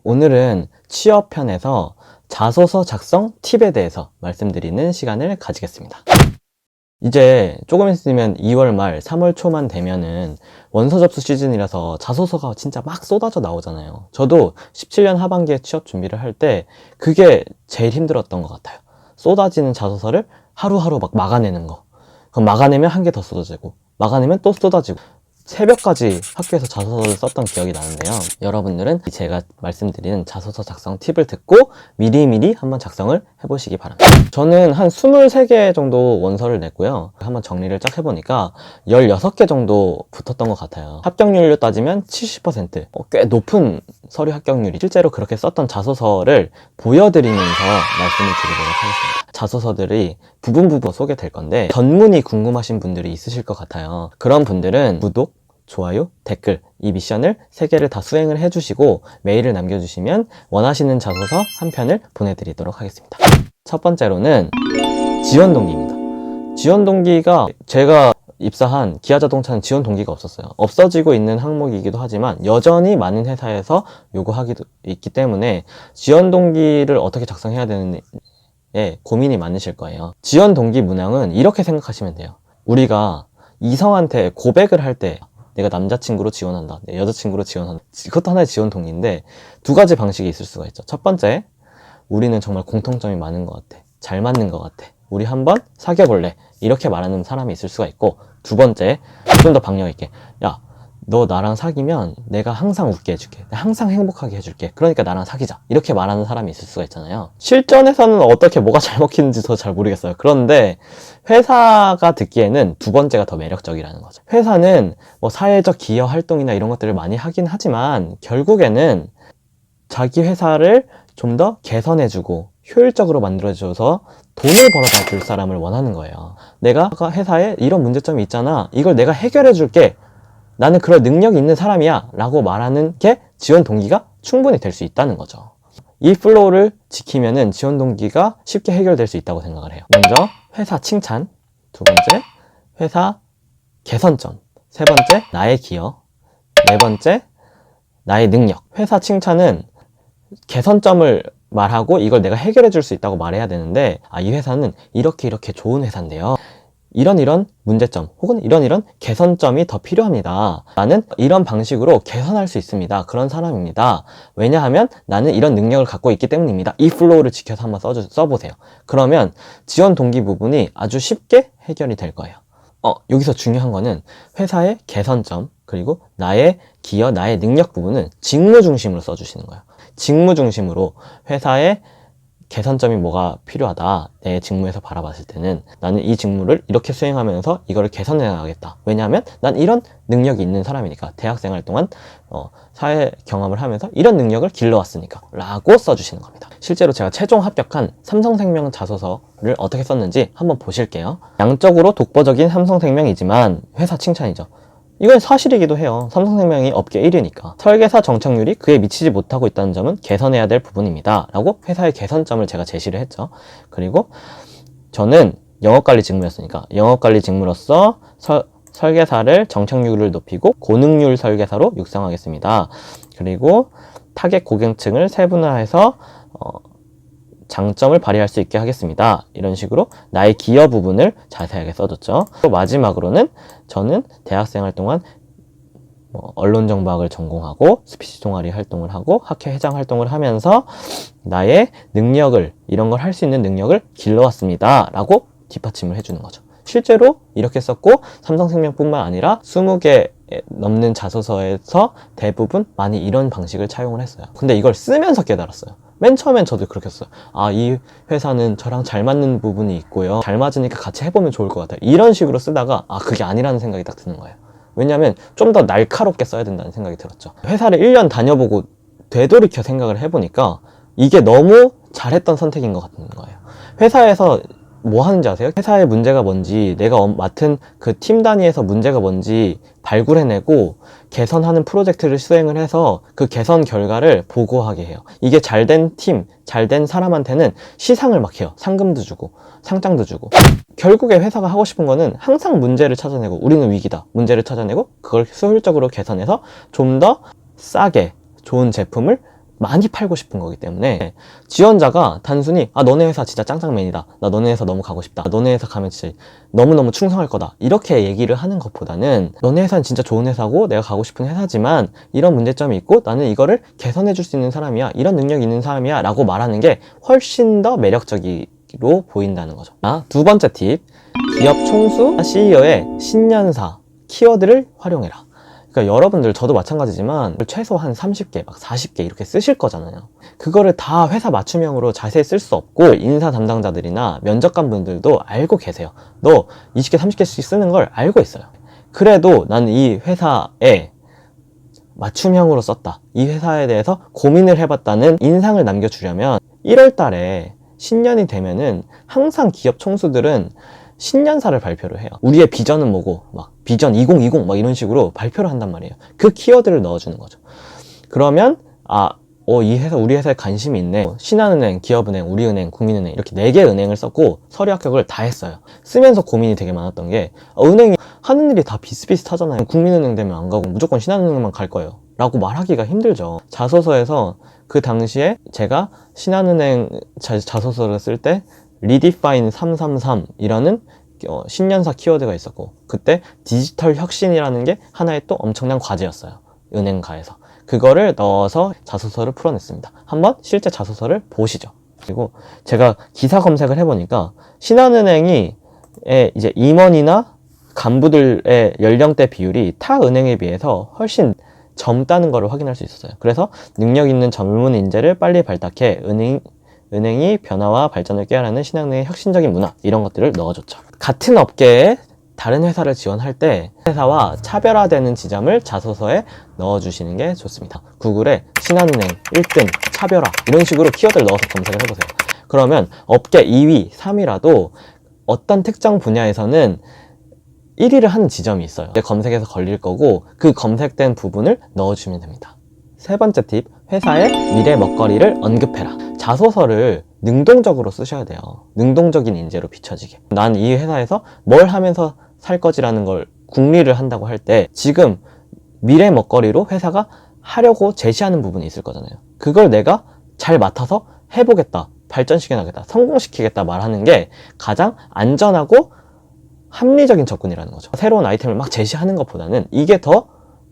오늘은 취업편에서 자소서 작성 팁에 대해서 말씀드리는 시간을 가지겠습니다. 이제 조금 있으면 2월 말 3월 초만 되면은 원서 접수 시즌이라서 자소서가 진짜 막 쏟아져 나오잖아요. 저도 17년 하반기에 취업 준비를 할 때 그게 제일 힘들었던 것 같아요. 쏟아지는 자소서를 하루하루 막 막아내는 거. 그럼 막아내면 한 개 더 쏟아지고, 막아내면 또 쏟아지고, 새벽까지 학교에서 자소서를 썼던 기억이 나는데요. 여러분들은 제가 말씀드리는 자소서 작성 팁을 듣고 미리미리 한번 작성을 해보시기 바랍니다. 저는 한 23개 정도 원서를 냈고요. 한번 정리를 쫙 해보니까 16개 정도 붙었던 것 같아요. 합격률로 따지면 70%, 꽤 높은 서류 합격률이. 실제로 그렇게 썼던 자소서를 보여드리면서 말씀을 드리도록 하겠습니다. 자소서들이 부분 소개될 건데 전문이 궁금하신 분들이 있으실 것 같아요. 그런 분들은 구독, 좋아요, 댓글 이 미션을 3개를 다 수행을 해주시고 메일을 남겨주시면 원하시는 자소서 한 편을 보내드리도록 하겠습니다. 첫 번째로는 지원 동기입니다. 지원 동기가 제가 입사한 기아자동차는 지원 동기가 없었어요. 없어지고 있는 항목이기도 하지만 여전히 많은 회사에서 요구하기도 있기 때문에 지원 동기를 어떻게 작성해야 되는지 고민이 많으실 거예요. 지원 동기 문항은 이렇게 생각하시면 돼요. 우리가 이성한테 고백을 할 때 내가 남자친구로 지원한다, 내 여자친구로 지원한다, 그것도 하나의 지원 동기인데 두 가지 방식이 있을 수가 있죠. 첫 번째, 우리는 정말 공통점이 많은 것 같아, 잘 맞는 것 같아, 우리 한번 사귀어볼래, 이렇게 말하는 사람이 있을 수가 있고, 두 번째, 좀 더 박력 있게, 야, 너 나랑 사귀면 내가 항상 웃게 해줄게, 항상 행복하게 해줄게, 그러니까 나랑 사귀자, 이렇게 말하는 사람이 있을 수가 있잖아요. 실전에서는 어떻게 뭐가 잘 먹히는지 저 잘 모르겠어요. 그런데 회사가 듣기에는 두 번째가 더 매력적이라는 거죠. 회사는 뭐 사회적 기여 활동이나 이런 것들을 많이 하긴 하지만 결국에는 자기 회사를 좀 더 개선해주고 효율적으로 만들어줘서 돈을 벌어다 줄 사람을 원하는 거예요. 내가 회사에 이런 문제점이 있잖아, 이걸 내가 해결해 줄게, 나는 그럴 능력이 있는 사람이야 라고 말하는 게 지원 동기가 충분히 될 수 있다는 거죠. 이 플로우를 지키면은 지원 동기가 쉽게 해결될 수 있다고 생각을 해요. 먼저 회사 칭찬, 두 번째 회사 개선점, 세 번째 나의 기여, 네 번째 나의 능력. 회사 칭찬은 개선점을 말하고 이걸 내가 해결해 줄 수 있다고 말해야 되는데, 이 회사는 이렇게 좋은 회사인데요, 이런 문제점 혹은 이런 개선점이 더 필요합니다, 나는 이런 방식으로 개선할 수 있습니다, 그런 사람입니다, 왜냐하면 나는 이런 능력을 갖고 있기 때문입니다. 이 플로우를 지켜서 한번 써보세요. 그러면 지원 동기 부분이 아주 쉽게 해결이 될 거예요. 여기서 중요한 거는 회사의 개선점 그리고 나의 기여, 나의 능력 부분은 직무 중심으로 써주시는 거예요. 직무 중심으로 회사의 개선점이 뭐가 필요하다, 내 직무에서 바라봤을 때는 나는 이 직무를 이렇게 수행하면서 이거를 개선해 나가겠다, 왜냐하면 난 이런 능력이 있는 사람이니까, 대학생활 동안 사회 경험을 하면서 이런 능력을 길러왔으니까 라고 써주시는 겁니다. 실제로 제가 최종 합격한 삼성생명 자소서를 어떻게 썼는지 한번 보실게요. 양적으로 독보적인 삼성생명이지만 회사 칭찬이죠. 이건 사실이기도 해요. 삼성생명이 업계 1위니까. 설계사 정착률이 그에 미치지 못하고 있다는 점은 개선해야 될 부분입니다 라고 회사의 개선점을 제가 제시를 했죠. 그리고 저는 영업관리 직무였으니까 영업관리 직무로서 설계사를 정착률을 높이고 고능률 설계사로 육성하겠습니다. 그리고 타겟 고객층을 세분화해서 장점을 발휘할 수 있게 하겠습니다. 이런 식으로 나의 기여 부분을 자세하게 써줬죠. 또 마지막으로는 저는 대학생활 동안 언론정보학을 전공하고 스피치 동아리 활동을 하고 학회 회장 활동을 하면서 나의 능력을, 이런 걸 할 수 있는 능력을 길러왔습니다 라고 뒷받침을 해주는 거죠. 실제로 이렇게 썼고 삼성생명뿐만 아니라 20개 넘는 자소서에서 대부분 많이 이런 방식을 차용을 했어요. 근데 이걸 쓰면서 깨달았어요. 맨 처음엔 저도 그렇게 했어요. 이 회사는 저랑 잘 맞는 부분이 있고요, 잘 맞으니까 같이 해보면 좋을 것 같아요, 이런 식으로 쓰다가 그게 아니라는 생각이 딱 드는 거예요. 왜냐면 좀 더 날카롭게 써야 된다는 생각이 들었죠. 회사를 1년 다녀보고 되돌이켜 생각을 해보니까 이게 너무 잘했던 선택인 것 같은 거예요. 회사에서 뭐 하는지 아세요? 회사의 문제가 뭔지, 내가 맡은 그 팀 단위에서 문제가 뭔지 발굴해내고 개선하는 프로젝트를 수행을 해서 그 개선 결과를 보고하게 해요. 이게 잘된 팀, 잘된 사람한테는 시상을 막 해요. 상금도 주고 상장도 주고. 결국에 회사가 하고 싶은 거는 항상 문제를 찾아내고, 우리는 위기다, 문제를 찾아내고 그걸 효율적으로 개선해서 좀 더 싸게 좋은 제품을 많이 팔고 싶은 거기 때문에 지원자가 단순히 너네 회사 진짜 짱짱맨이다, 나 너네 회사 너무 가고 싶다, 너네 회사 가면 진짜 너무너무 충성할 거다, 이렇게 얘기를 하는 것보다는 너네 회사는 진짜 좋은 회사고 내가 가고 싶은 회사지만 이런 문제점이 있고 나는 이거를 개선해 줄 수 있는 사람이야, 이런 능력이 있는 사람이야 라고 말하는 게 훨씬 더 매력적으로 보인다는 거죠. 두 번째 팁, 기업 총수 CEO의 신년사 키워드를 활용해라. 그러니까 여러분들, 저도 마찬가지지만 최소 한 30개, 막 40개 이렇게 쓰실 거잖아요. 그거를 다 회사 맞춤형으로 자세히 쓸 수 없고 인사 담당자들이나 면접관 분들도 알고 계세요. 너 20개, 30개씩 쓰는 걸 알고 있어요. 그래도 나는 이 회사에 맞춤형으로 썼다, 이 회사에 대해서 고민을 해봤다는 인상을 남겨주려면 1월 달에 신년이 되면은 항상 기업 총수들은 신년사를 발표를 해요. 우리의 비전은 뭐고, 막 비전 2020 막 이런 식으로 발표를 한단 말이에요. 그 키워드를 넣어주는 거죠. 그러면 이 회사, 우리 회사에 관심이 있네. 신한은행, 기업은행, 우리은행, 국민은행 이렇게 4개 은행을 썼고 서류 합격을 다 했어요. 쓰면서 고민이 되게 많았던 게 은행이 하는 일이 다 비슷비슷하잖아요. 국민은행 되면 안 가고 무조건 신한은행만 갈 거예요 라고 말하기가 힘들죠. 자소서에서 그 당시에 제가 신한은행 자소서를 쓸 때 리디파인 333이라는 신년사 키워드가 있었고, 그때 디지털 혁신이라는 게 하나의 또 엄청난 과제였어요, 은행가에서. 그거를 넣어서 자소서를 풀어냈습니다. 한번 실제 자소서를 보시죠. 그리고 제가 기사 검색을 해보니까 신한은행이 이제 임원이나 간부들의 연령대 비율이 타 은행에 비해서 훨씬 젊다는 것을 확인할 수 있었어요. 그래서 능력 있는 젊은 인재를 빨리 발탁해 은행이 변화와 발전을 꾀하라는 신한은행의 혁신적인 문화, 이런 것들을 넣어줬죠. 같은 업계에 다른 회사를 지원할 때 회사와 차별화되는 지점을 자소서에 넣어주시는 게 좋습니다. 구글에 신한은행 1등 차별화 이런 식으로 키워드를 넣어서 검색을 해보세요. 그러면 업계 2위, 3위라도 어떤 특정 분야에서는 1위를 하는 지점이 있어요. 검색에서 걸릴 거고 그 검색된 부분을 넣어주면 됩니다. 세 번째 팁, 회사의 미래 먹거리를 언급해라. 자소서를 능동적으로 쓰셔야 돼요. 능동적인 인재로 비춰지게. 난 이 회사에서 뭘 하면서 살 거지라는 걸 궁리를 한다고 할 때 지금 미래 먹거리로 회사가 하려고 제시하는 부분이 있을 거잖아요. 그걸 내가 잘 맡아서 해보겠다, 발전시켜나가겠다, 성공시키겠다 말하는 게 가장 안전하고 합리적인 접근이라는 거죠. 새로운 아이템을 막 제시하는 것보다는 이게 더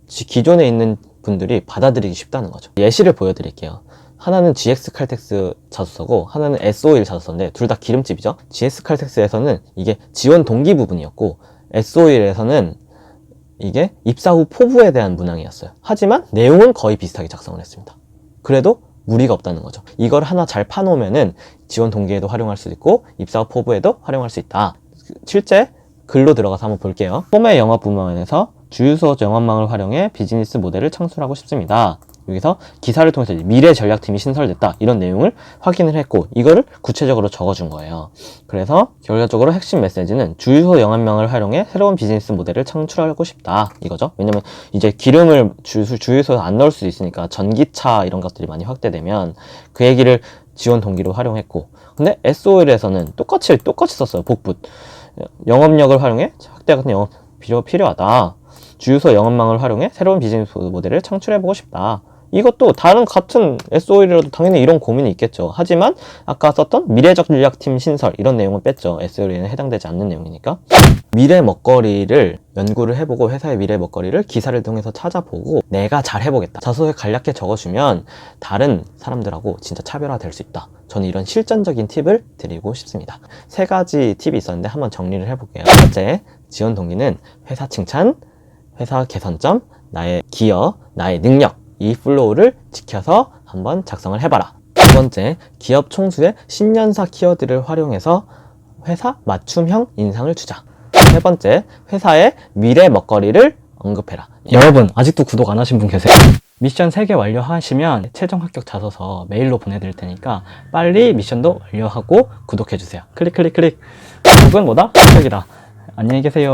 기존에 있는 분들이 받아들이기 쉽다는 거죠. 예시를 보여드릴게요. 하나는 GX 칼텍스 자소서고 하나는 S-Oil 자소서인데 둘 다 기름집이죠. GX 칼텍스에서는 이게 지원 동기 부분이었고 S-Oil에서는 이게 입사 후 포부에 대한 문항이었어요. 하지만 내용은 거의 비슷하게 작성을 했습니다. 그래도 무리가 없다는 거죠. 이걸 하나 잘 파놓으면은 지원 동기에도 활용할 수 있고 입사 후 포부에도 활용할 수 있다. 실제 글로 들어가서 한번 볼게요. 소매 영업 부문에서 주유소 영업망을 활용해 비즈니스 모델을 창출하고 싶습니다. 여기서 기사를 통해서 미래 전략팀이 신설됐다, 이런 내용을 확인을 했고 이거를 구체적으로 적어준 거예요. 그래서 결과적으로 핵심 메시지는 주유소 영업망을 활용해 새로운 비즈니스 모델을 창출하고 싶다, 이거죠. 왜냐면 이제 기름을 주유소에 안 넣을 수 있으니까 전기차 이런 것들이 많이 확대되면 그 얘기를 지원 동기로 활용했고, 근데 S-Oil에서는 똑같이 썼어요. 복붙 영업력을 활용해 확대 같은 영업 필요하다. 주유소 영업망을 활용해 새로운 비즈니스 모델을 창출해보고 싶다. 이것도 다른 같은 S-Oil이라도 당연히 이런 고민이 있겠죠. 하지만 아까 썼던 미래적 전략팀 신설 이런 내용은 뺐죠. S-Oil에는 해당되지 않는 내용이니까. 미래 먹거리를 연구를 해보고 회사의 미래 먹거리를 기사를 통해서 찾아보고 내가 잘 해보겠다, 자소서에 간략하게 적어주면 다른 사람들하고 진짜 차별화될 수 있다. 저는 이런 실전적인 팁을 드리고 싶습니다. 3가지 팁이 있었는데 한번 정리를 해볼게요. 첫째, 지원 동기는 회사 칭찬, 회사 개선점, 나의 기여, 나의 능력, 이 플로우를 지켜서 한번 작성을 해봐라. 두 번째, 기업 총수의 신년사 키워드를 활용해서 회사 맞춤형 인상을 주자. 세 번째, 회사의 미래 먹거리를 언급해라. 여러분, 아직도 구독 안 하신 분 계세요? 미션 3개 완료하시면 최종 합격 자소서 메일로 보내드릴 테니까 빨리 미션도 완료하고 구독해주세요. 클릭. 구독은 뭐다? 합격이다. 안녕히 계세요.